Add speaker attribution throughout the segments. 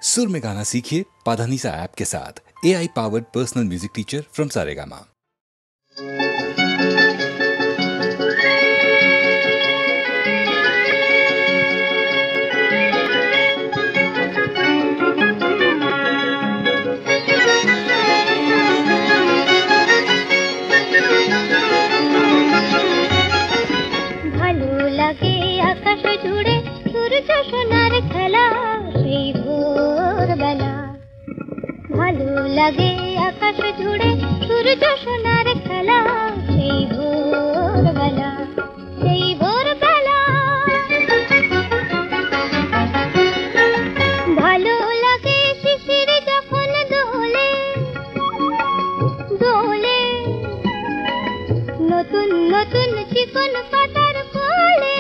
Speaker 1: सुर में गाना सीखिए पाधानीसा ऐप के साथ। AI powered personal music teacher from Saregama.
Speaker 2: লাগে আকাশ জুড়ে সূর্য সোনার খেলা, সেই ভোরবেলা, সেই ভোরবেলা। ভালো লাগে শিশির যখন দোলে দোলে, নতুন নতুন চিকন পাতার কোলে।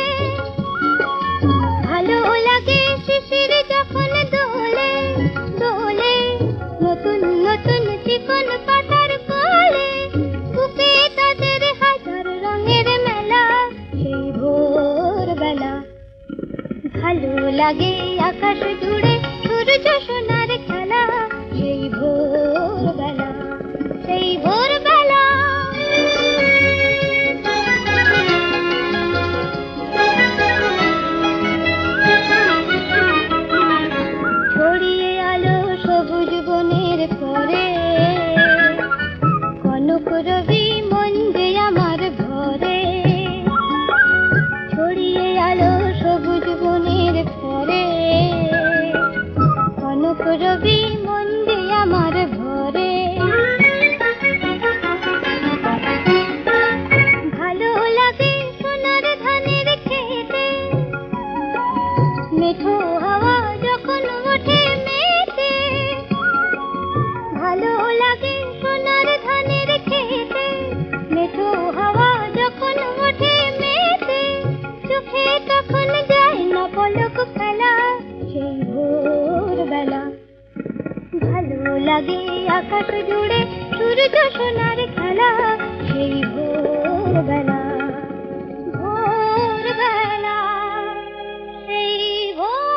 Speaker 2: ভালো লাগে শিশির যখন দোলে দোলে, নতুন নতুন চিকন পাতার কোলে। বুকে তাদের হাজার রঙের মেলা, সেই ভোরবেলা। ভালো লাগে আকাশ জুড়ে সূর্য সোনার খেলা, সেই ভোরবেলা, সেই ভোরবেলা। ছড়িয়ে আলো সবুজ বনের পরে, কনক রবি মন যে আমার ভরে। ছড়িয়ে আলো সবুজ বনের পরে, কনক রবি মন যে আমার ভরে। ভালো লাগে সোনার ধানের খেতে, মেঠো হাওয়া যখন ওঠে মেতে। ভালো লাগে সোনার ধানের খেতে, মেঠো হাওয়া যখন ওঠে মেতে। চোখে তখন যায় না পলক ফেলা, সেই ভোরবেলা। ভালো লাগে আকাশ জুড়ে সূর্য সোনার খেলা, সেই ভোরবেলা, ভোরবেলা, সেই ভোরবেলা।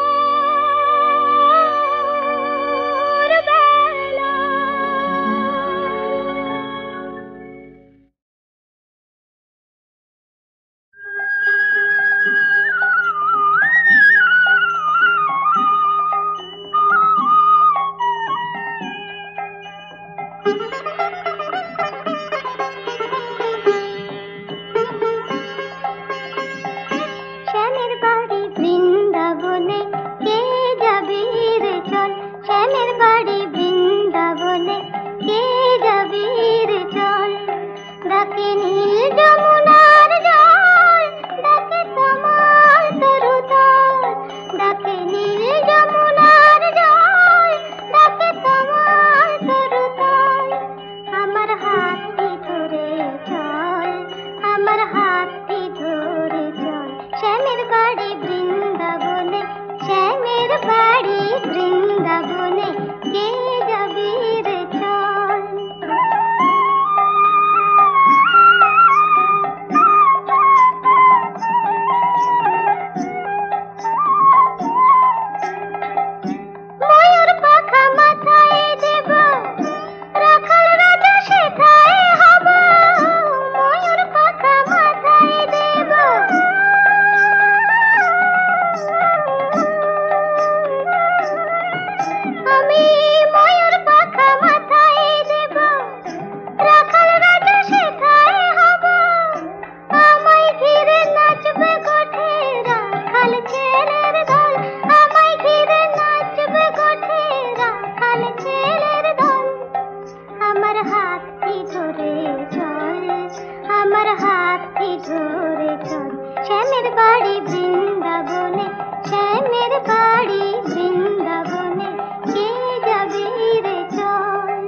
Speaker 2: শ্যামের বাড়ি বৃন্দাবনে, কে যাবি রে চল। শ্যামের বাড়ি বৃন্দাবনে, কে যাবি রে চল। ডাকে নীল যমুনার জল, ডাকে তমাল তরুতল। ডাকে নীল যমুনার জল, ডাকে তমাল তরুতল। আমার হাতটি ধরে চল, আমার হাতটি ধরে চল। শ্যামের বাড়ি বৃন্দাবনে, শ্যামের বাড়ি বৃন্দাবনে, কে যাবি রে চল। ময়ূর পাখা মাথায় দেব, রাখাল রাজা সেথায় হব। ময়ূর পাখা মাথায় দেব, আমি ময়ূর পাখা মাথায় দেব, রাখাল রাজা সেথায় হব। আমায় ঘিরে নাচবে গোঠে রাখাল ছেলের দল, আমায় ঘিরে নাচবে গোঠে রাখাল ছেলের দল। আমার হাতটি ধরে চল, আমার হাতটি ধরে চল। শ্যামের বাড়ি বৃন্দাবনে, শ্যামের বাড়ি বৃন্দাবনে, কে যাবি রে চল।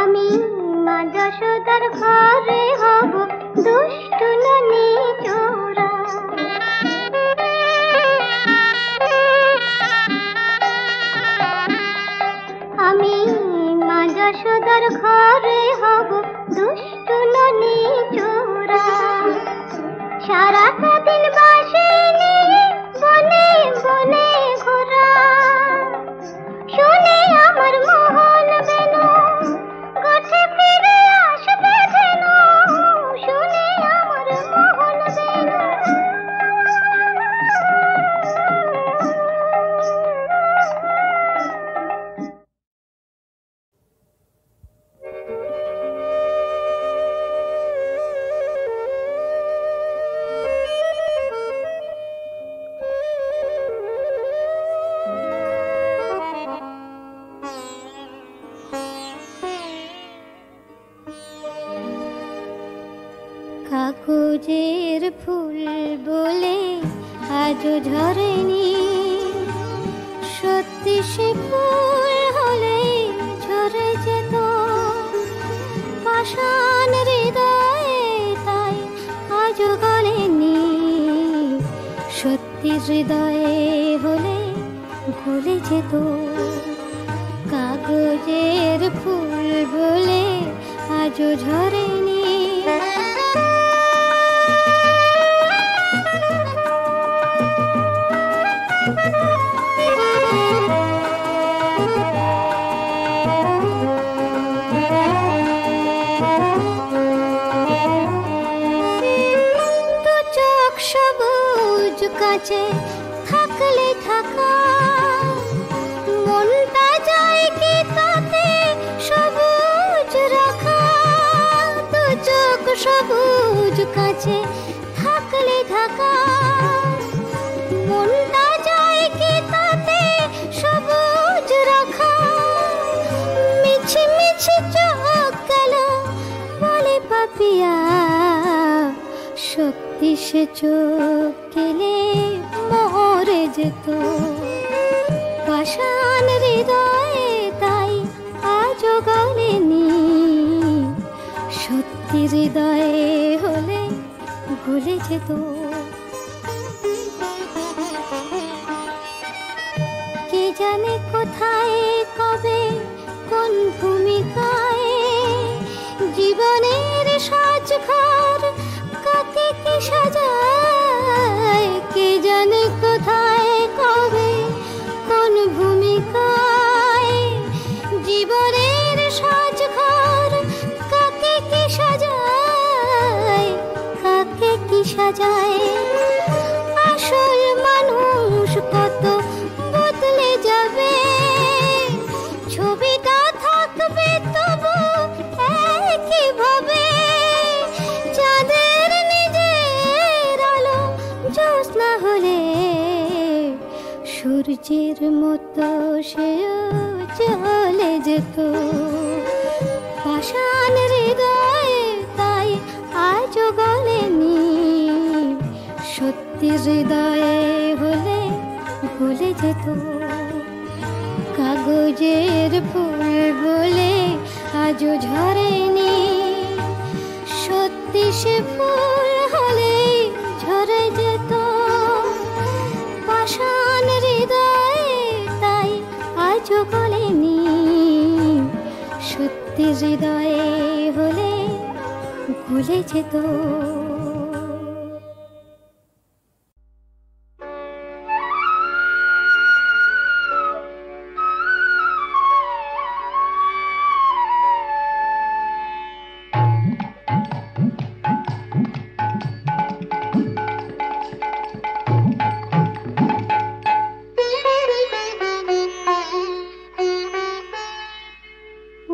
Speaker 2: আমি মা যশোদার ঘরে হব দুষ্টু ননি চোরা। আমি মা যশোদার ঘরে হব দুষ্টু ননি চোরা। সারাটা দিন বাসে নিয়ে বনে বনে ঘোরা। শুনে আমার মোহন বেনু গঠে ফিরে আসবে ধেনু। শুনে আমার মোহন বেনু। কাগজের ফুল বলে আজও ঝরেনি, সত্যি সে ফুল হলে ঝরে যেত পাষাণ হৃদয়ে, তাই আজও গলেনি। সত্যি হৃদয়ে হলে গলে যেত। কাগজের ফুল বলে আজও ঝরেনি। কাছে থাকলে থাকা মনটা যায় কি তাতে সবুজ রাখা। দু চোখ সবুজ কাছে থাকলে থাকা মনটা যায় কি তাতে সবুজ রাখা। মিছি মিছি চোখ গেল বলে পাপিয়া, সত্যি সে চোখ গেলে মরে যেত পাষাণ হৃদয়ে, তাই আজও গলেনি। সত্যি হৃদয়ে হলে গলে যেত। কে জানে কোথায় কবে কোন ভূমিকায় জীবনের সাজঘর কাকে কি সাজায়। কে জানে কোথায় কবে কোন ভূমিকায় জীবনের সাজঘর কাকে কি সাজায়। কাকে কি সাজায়। আসল মানুষ কত বদলে যাবে, ছবিটা থাকবে তবু একই ভাবে। চাঁদের নিজের আলো জ্যোৎস্না হলে সূর্যের মতো সেও চলে যেত পাষাণ হৃদয়ে, তাই আজও গলেনি। সত্যি হৃদয়ে হলে গলে যেত। কাগজের ফুল বলে আজও ঝরেনি, সত্যি সে ফুল হলে ঝরে যেত পাষাণ হৃদয়ে, তাই আজও গলেনি। সত্যি হৃদয়ে হলে গলে যেত।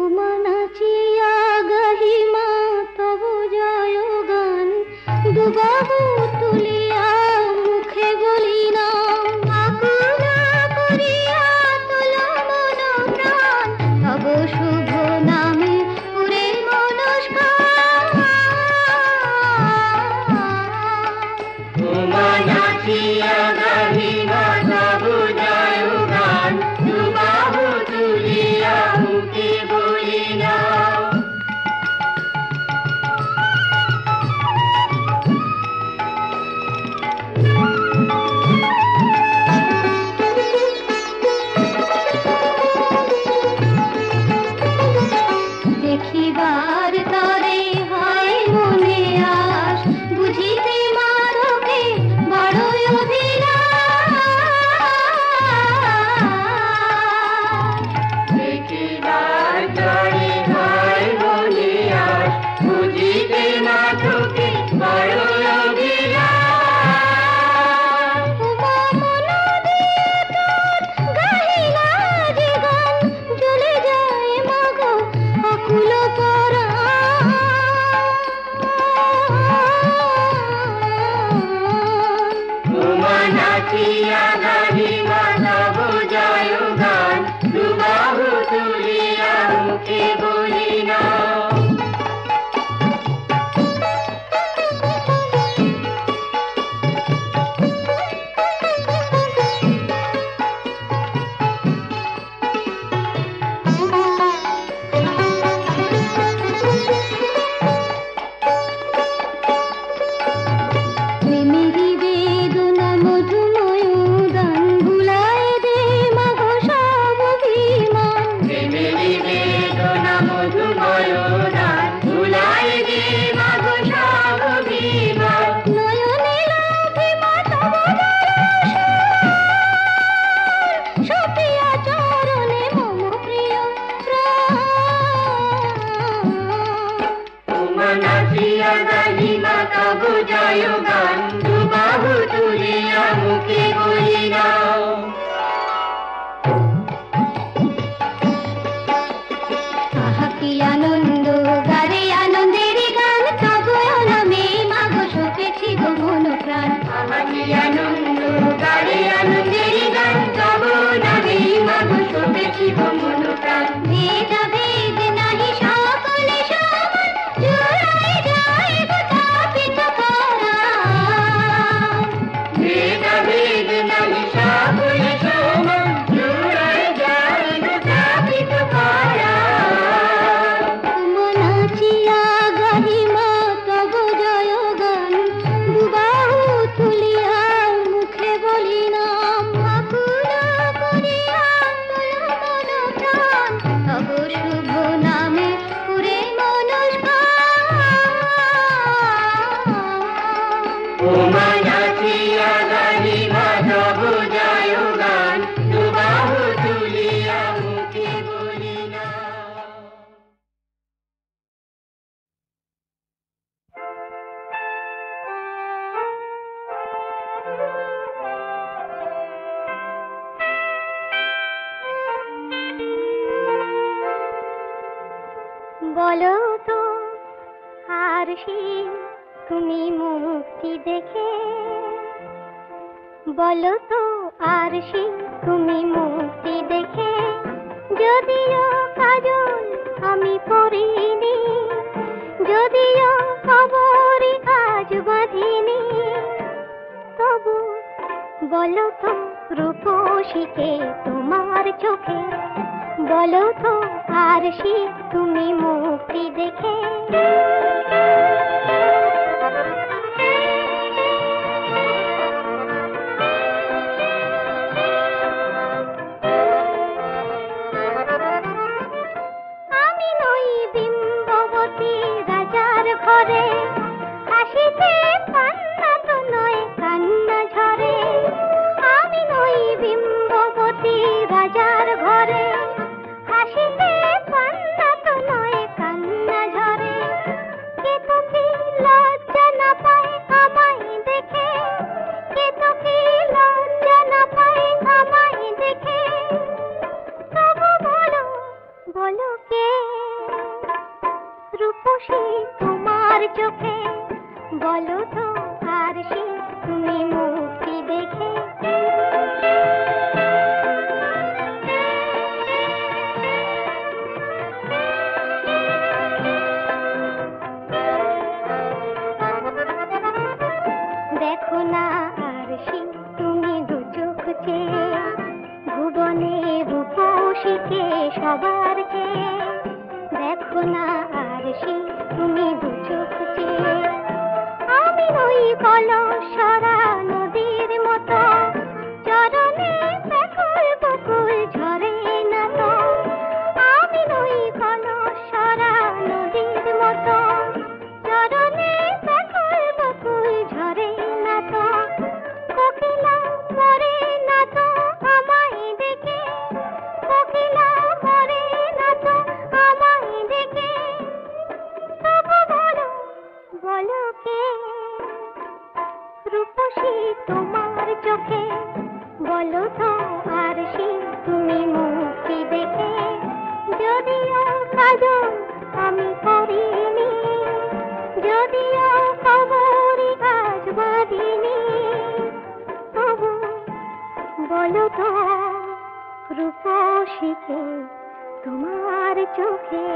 Speaker 2: উমা নাচিয়া গাহিমা তবু জয় গান।
Speaker 3: মুখে বলি না।
Speaker 2: বলো তো আরশি তুমি মুক্তি দেখে, বলো তো আরশি তুমি মুক্তি দেখে, যদিও কাজল আমি পরিনি, যদিও খবরই আজ বাঁধিনি, তবু বলো তো রূপসীকে তোমার চোখে, বলো তো আরশি তুমি মুক্তি দেখে। আমি নই বিম্ববতী রাজার ঘরে, হাসিতে পান্না তো নয় কান্না ঝরে। আমি নই বিম্ববতী রাজার ঘরে, হাসিতে পান্না তো নয় কান্না ঝরে। কে তো কি লজ্জা না পায় আমায় দেখে, কে তো কি লজ্জা না পায় আমায় দেখে, তবু বলো বলো কে রূপসী তোমার চোখে, বলো তো আরশি তুমি মুক্তি দেখে। দেখো না আরশি তুমি দু চোখ চেয়ে, ভুবনে রূপসীকে সবার চেয়ে। দেখো না আরশি তুমি দু চোখ চেয়ে, আমি নই কলসরা নদীর মতো, চরণে ব্যাকুল বকুল ঝরে না তো। আমি নই কলসরা নদীর মতো, চরণে ব্যাকুল বকুল ঝরে না তো। কোকিলা মরে না তো আমায় দেখে, কোকিলা মরে না তো আমায় দেখে, তবু বলো বলো কে রূপসী তোমার চোখে, বলো তো আরশি তুমি মুক্তি দেখে। যদিও কাজল আমি করিনি, যদিও খবরই আজ বাঁধিনি, তবু বলো তো রূপসীকে তোমার চোখে।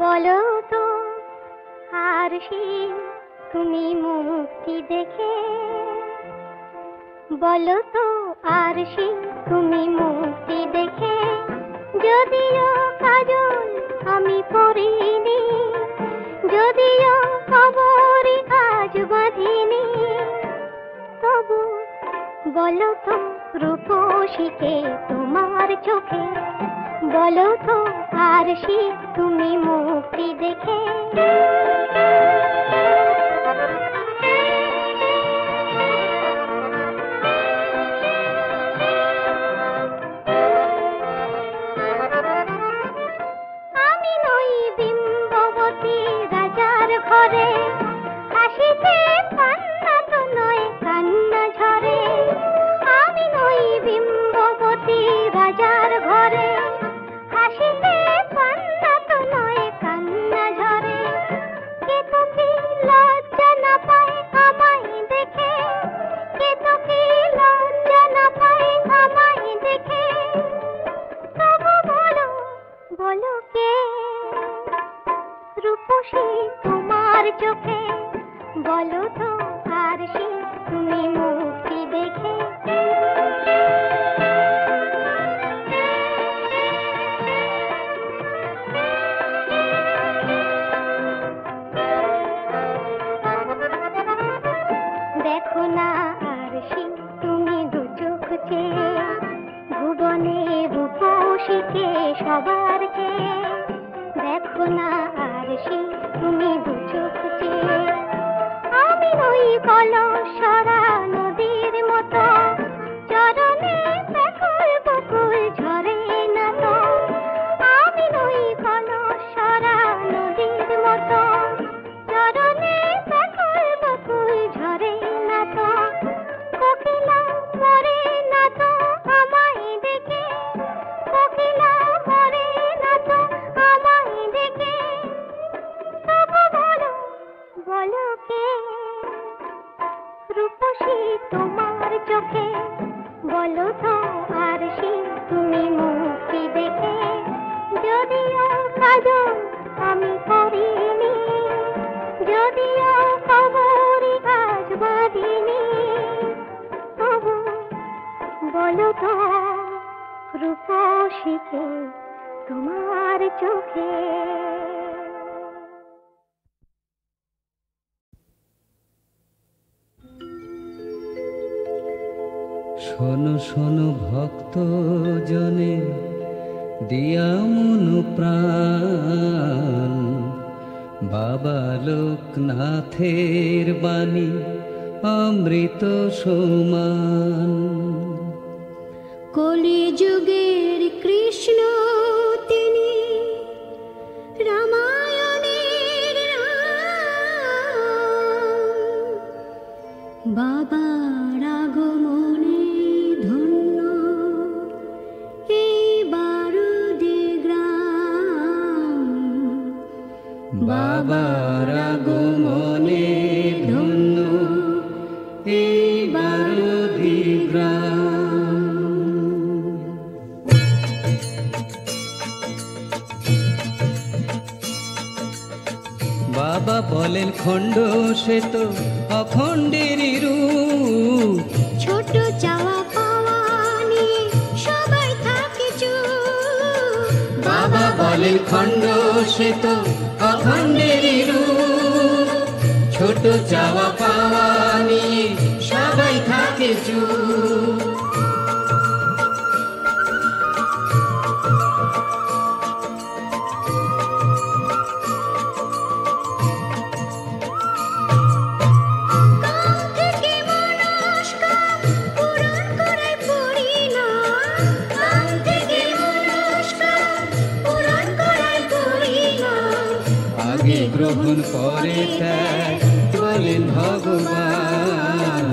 Speaker 2: বলো তো আরশি তুমি মুক্তি দেখে, বলো তো আরশি তুমি মুক্তি দেখে, যদিও কাজল আমি পরিনি, যদিও খবরই আজ বাঁধিনি, তবু বলো তো রূপসীকে তোমার চোখে, বলো তো আরশি তুমি মুক্তি দেখে। আমি নই বিম্ববতী রাজার ঘরে, হাসিতে পান্না তো নয় কান্না ঝরে। আমি নই বিম্ববতী রাজার ঘরে, হাসিতে পান্না তো নয় কান্না ঝরে। কে তো কি লজ্জা না পায় আমায় দেখে, কে তো কি লজ্জা না পায় আমায় দেখে, তবু বলো বলো কে রূপসী তোমার চোখে, বলো তো আরশি তুমি মুক্তি দেখে। দেখো না আরশি তুমি দু চোখ চেয়ে, ভুবনে রূপসীকে সবার চেয়ে। দেখো না আরশি তুমি দু চোখ চেয়ে, আমি নই কলসরা নদীর মতো, চরণে ব্যাকুল বকুল ঝরে না তো। আমি নই কলসরা নদীর মতো, চরণে ব্যাকুল বকুল ঝরে না তো। কোকিলা মরে না তো আমায় দেখে, কোকিলা মরে না তো আমায় দেখে, তবু বলো বলো কে রূপসী তোমার চোখে, বলো তো আরশি তুমি মুক্তি দেখে। যদিও কাজল আমি করিনি, যদিও খবরই আজ বাঁধিনি, তবু বলো তো রূপসীকে তোমার চোখে।
Speaker 3: শোনো শোনো ভক্ত জনে দিয়া মন প্রাণ, বাবা লোকনাথের বাণী অমৃত সমান।
Speaker 2: কলিযুগের কৃষ্ণ তিনি, রামায়ণের রাম, বাবার আগমনে ধন্য এই বারুদি গ্রাম।
Speaker 3: বাবার আগমনে ধন্য এই বারুদি গ্রাম। বাবা বলেন খণ্ড সে তো অখণ্ডেরই রূপ,
Speaker 2: ছোট চাওয়া পাওয়া নিয়ে সবাই থাকে চুপ।
Speaker 3: বাবা বলেন খণ্ড সে তো অখণ্ডেরই রূপ, ছোট চাওয়া পাওয়া নিয়ে সবাই থাকে চুপ। আগে গ্রহণ পরে ত্যাগ বলেন ভগবান,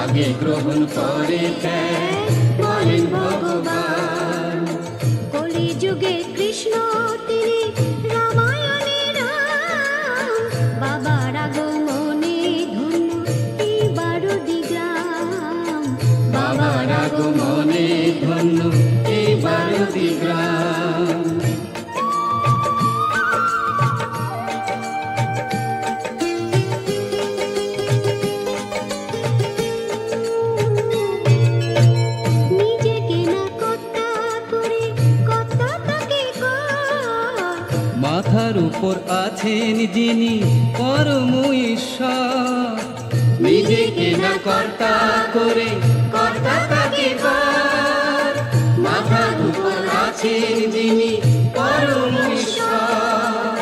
Speaker 3: আগে গ্রহণ পরে ত্যাগ বলেন ভগবান।
Speaker 2: যুগে কৃষ্ণ তিনি রামায়ণে রাম, বাবার আগমনে ধন্য এই 12টি গ্রাম,
Speaker 3: বাবার আগমনে ধন্য এই 12টি গ্রাম।
Speaker 2: নিজেকে না কর্তা করে কর্তা তাকে কর,
Speaker 3: মাথার উপর আছেন যিনি পরম ঈশ্বর, নিজেকে না কর্তা করে কর্তা তাকে কর, মাথার উপর আছেন যিনি পরম ঈশ্বর।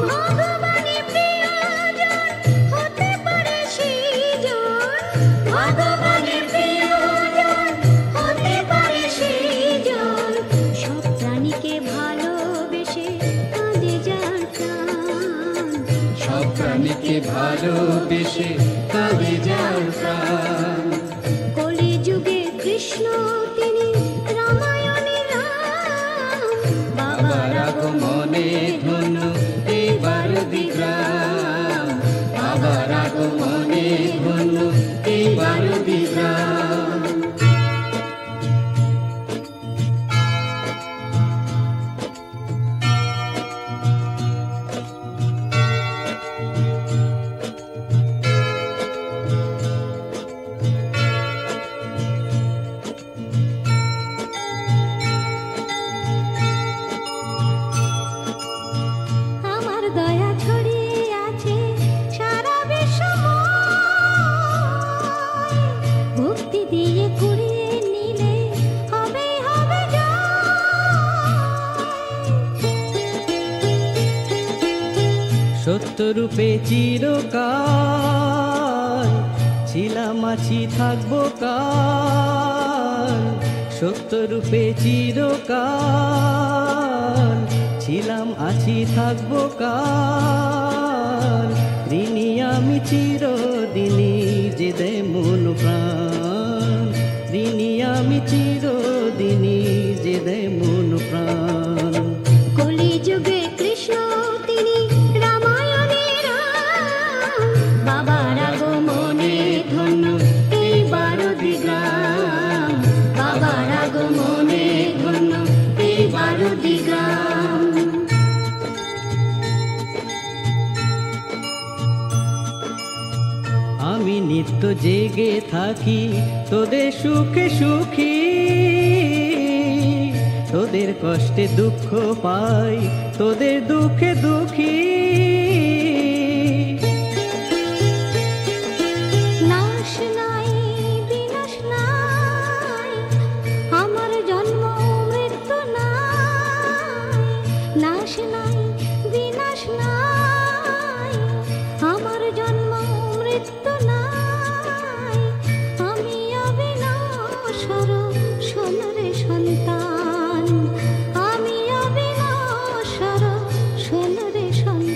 Speaker 2: ভগবানের প্রিয়জন হতে পারে সেইজন, ভগবানের প্রিয়জন হতে পারে সেইজন, সব প্রাণীকে ভালোবেসে কাঁদে যার প্রাণ,
Speaker 3: সব প্রাণীকে ভালোবেসে কাঁদে যার প্রাণ।
Speaker 2: কলি যুগে কৃষ্ণ তিনি রামায়ণে রাম,
Speaker 3: বাবার আগমনে ধন্য এই 12টি গ্রাম, বাবার আগমনে ধন্য এই 12টি গ্রাম।
Speaker 2: আমার দয়া ছড়িয়ে আছে সারা বিশ্বময়, ভক্তি দিয়ে কুড়িয়ে নিলে হবে হবে
Speaker 3: সত্যরূপে চিরকাল ছিলাম আছি থাকবো কাল, সত্যরূপে চিরকাল ছিলাম আছি থাকবো কাল, ঋণী আমি চিরদিনই যে দে মন প্রাণ, ঋণী আমি চিরদিনই যে দে মন প্রাণ।
Speaker 2: কলি যুগে কৃষ্ণ তিনি রামায়ণে রাম, বাবার আগমনে ধন্য এই 12টি গ্রাম, বাবার আগমনে ধন্য এই 12টি গ্রাম।
Speaker 3: আমি নিত্য জেগে থাকি তোদের সুখে সুখী, তোদের কষ্টে দুঃখ পাই তোদের দুঃখে দুঃখী।
Speaker 2: নাশ নাই বিনাশ নাই, আমার জন্ম মৃত্যু নাই, নাশ নাই বিনাশ নাই, আমার জন্ম মৃত্যু নাই, আমি অবিনাশর সোনারে সন্তান, আমি অবিনাশর সোনারে সন্তান।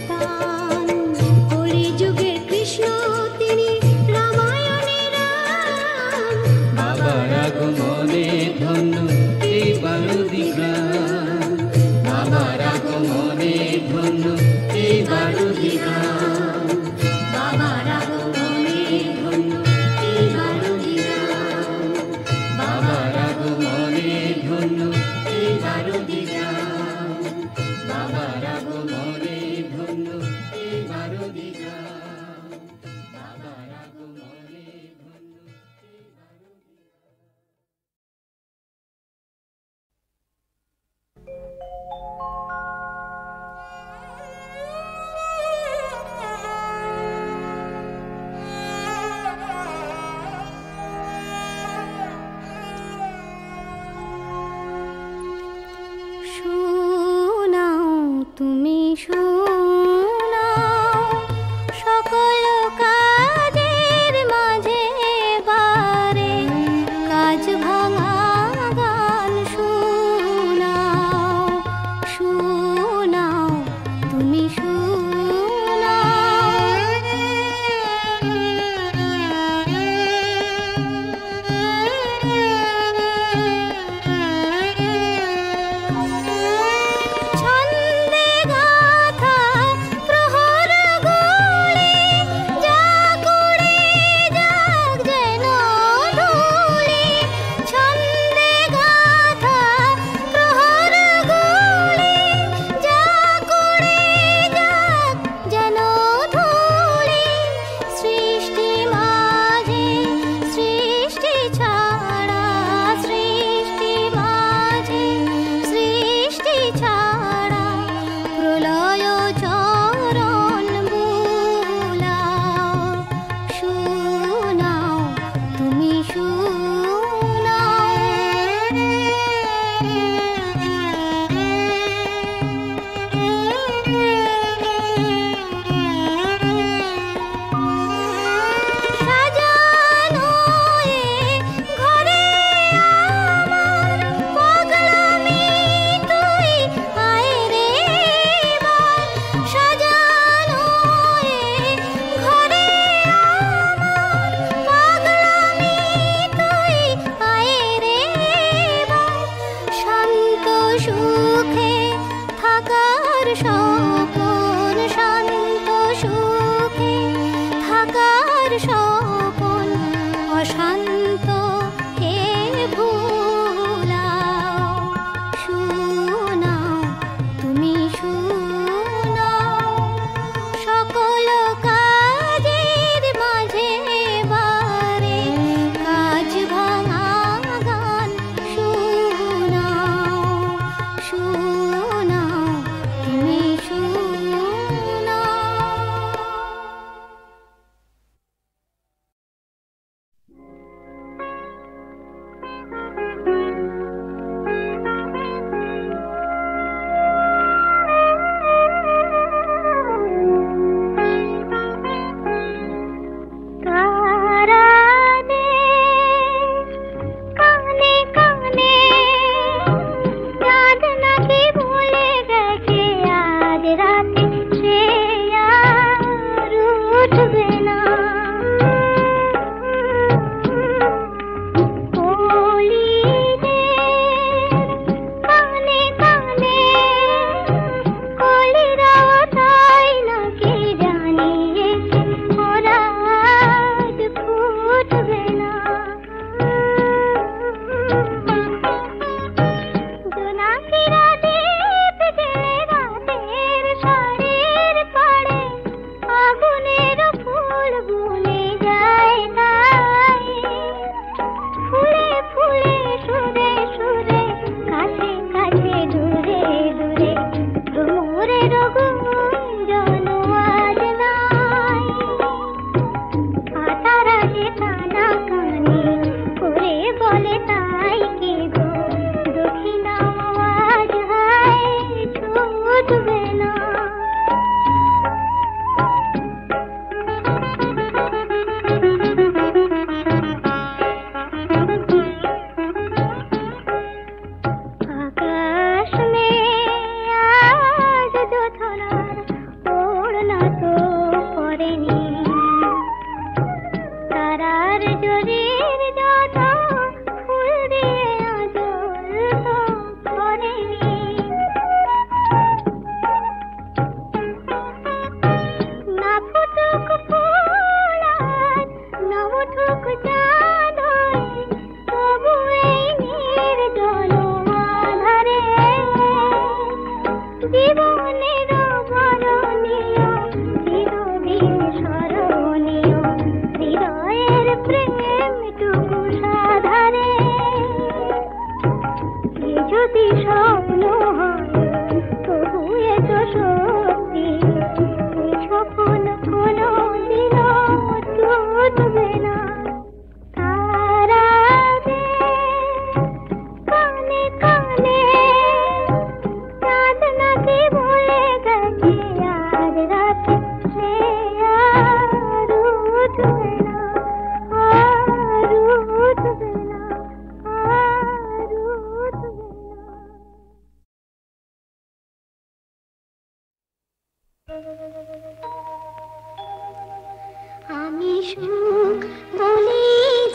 Speaker 2: সুখ বলে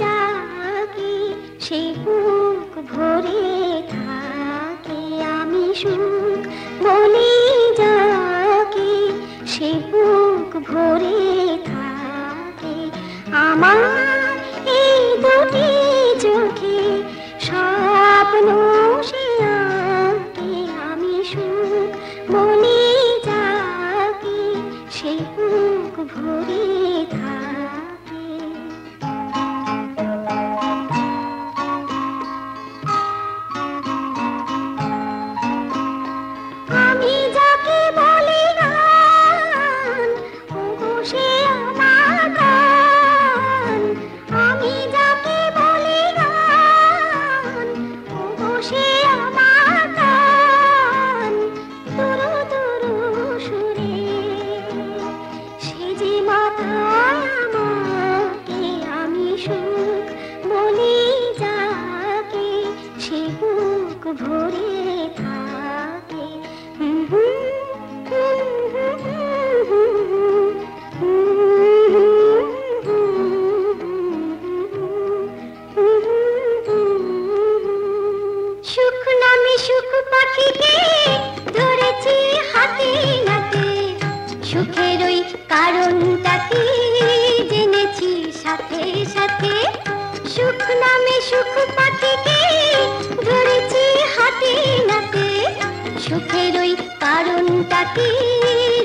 Speaker 2: যাকে সে বুক ভরে থাকে। আমি সুখ বলে যাকে সে বুক ভরে থাকে। আমার এই দুটি চোখে স্বপ্ন সে আঁকে। আমি সুখ বলে যাকে সে বুক ভরে থাকে। আমি যাকে বলি গান, ওগো সে আমার গান। আমি যাকে বলি গান, ওগো সে আমার গান। দুরু দুরু সুরে সে যে মাথায় আমাকে। আমি সুখ বলি যাকে সে বুক ভরে থাকে। সুখ নামে সুখ পাখিকে ধরেছি হাতে নাতে। সুখের ওই কারণটাকে জেনেছি সাথে সাথে। সুখ নামে সুখ পাখিকে ধরেছি হাতে নাতে। সুখের ওই কারণটাকে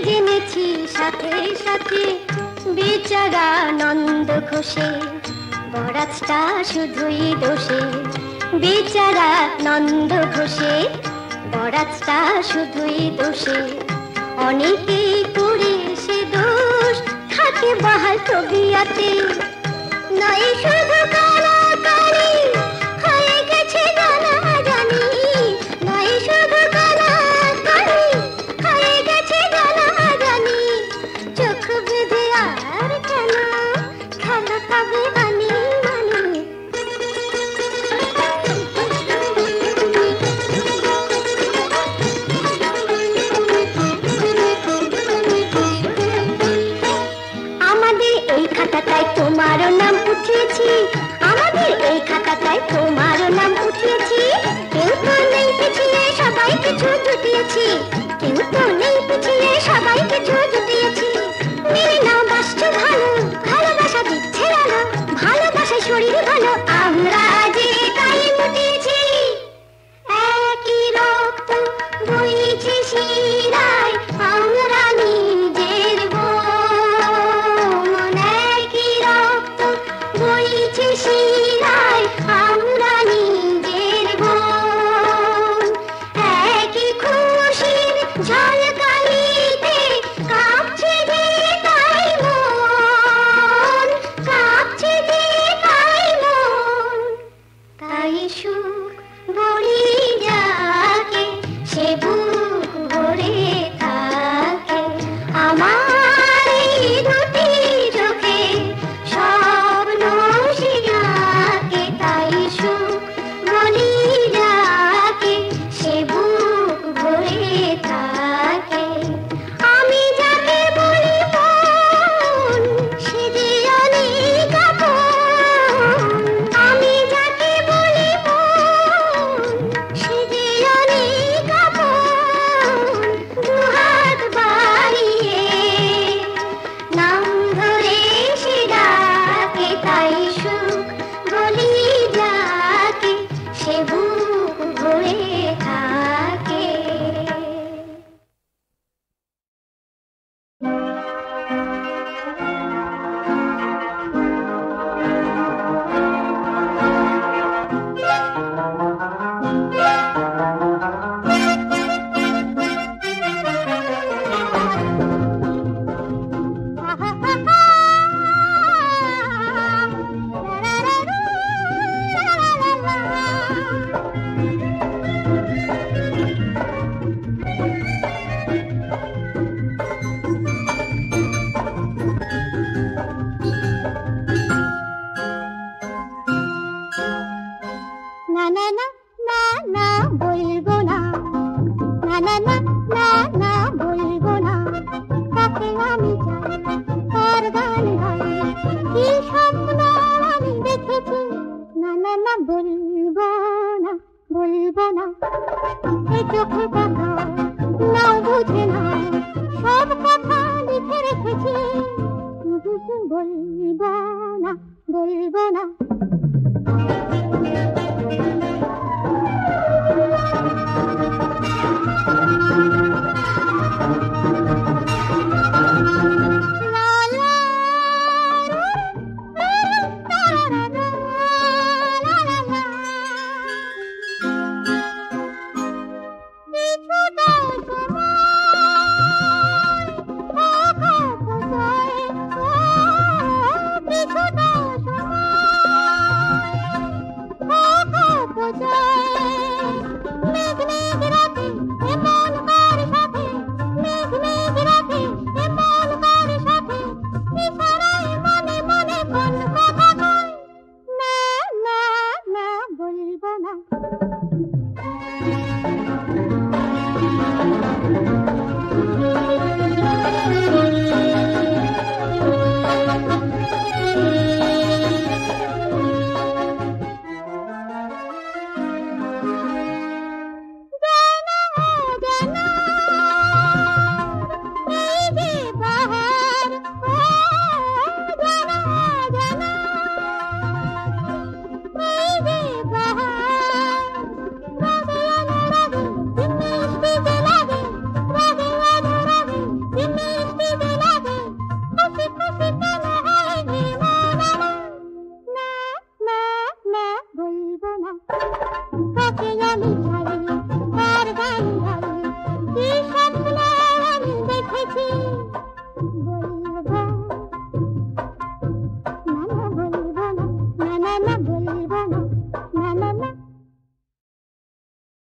Speaker 2: জেনেছি সাথে সাথে। বেচারা নন্দ ঘোষে বরাতটা শুধুই দোষে। বেচারা নন্দ ঘোষে বরাতটা শুধুই দোষে। অনেকে করে সে দোষ থাকে বাহাল তবিয়াতে। নয় শুধু কালাকালি হয়ে গেছে জানাজানি। নয় শুধু কালাকালি হয়ে গেছে জানাজানি। চোখ বেঁধে আর কেন খেলো তবে বানি বানি। আমাদের এই খাতাটায় তোমারও নাম উঠিয়েছি। আমাদের এই খাতাটায় তোমারও নাম উঠিয়েছি। কেউ তো নেই পিছিয়ে সবাই কিছু জুটিয়েছি। কেউ তো নেই পিছিয়ে সবাই কিছু জুটিয়েছি। মেনে নাও বাসছো ভালো, ভালোবাসা দিচ্ছে আলো। ভালোবাসায় শরীর ভালো আমরা যে তাই মুটিয়েছি। একই রক্ত বইছে শিরায় আমরা নিজের বোন। একই রক্ত বইছে শিরায় আমরা নিজের বোন। একই খুশির ঝলক বলবো না, এ চোখে দেখা নাও বুঝে না, সব কথা লিখে রেখেছি, বলবো না, বলবো না।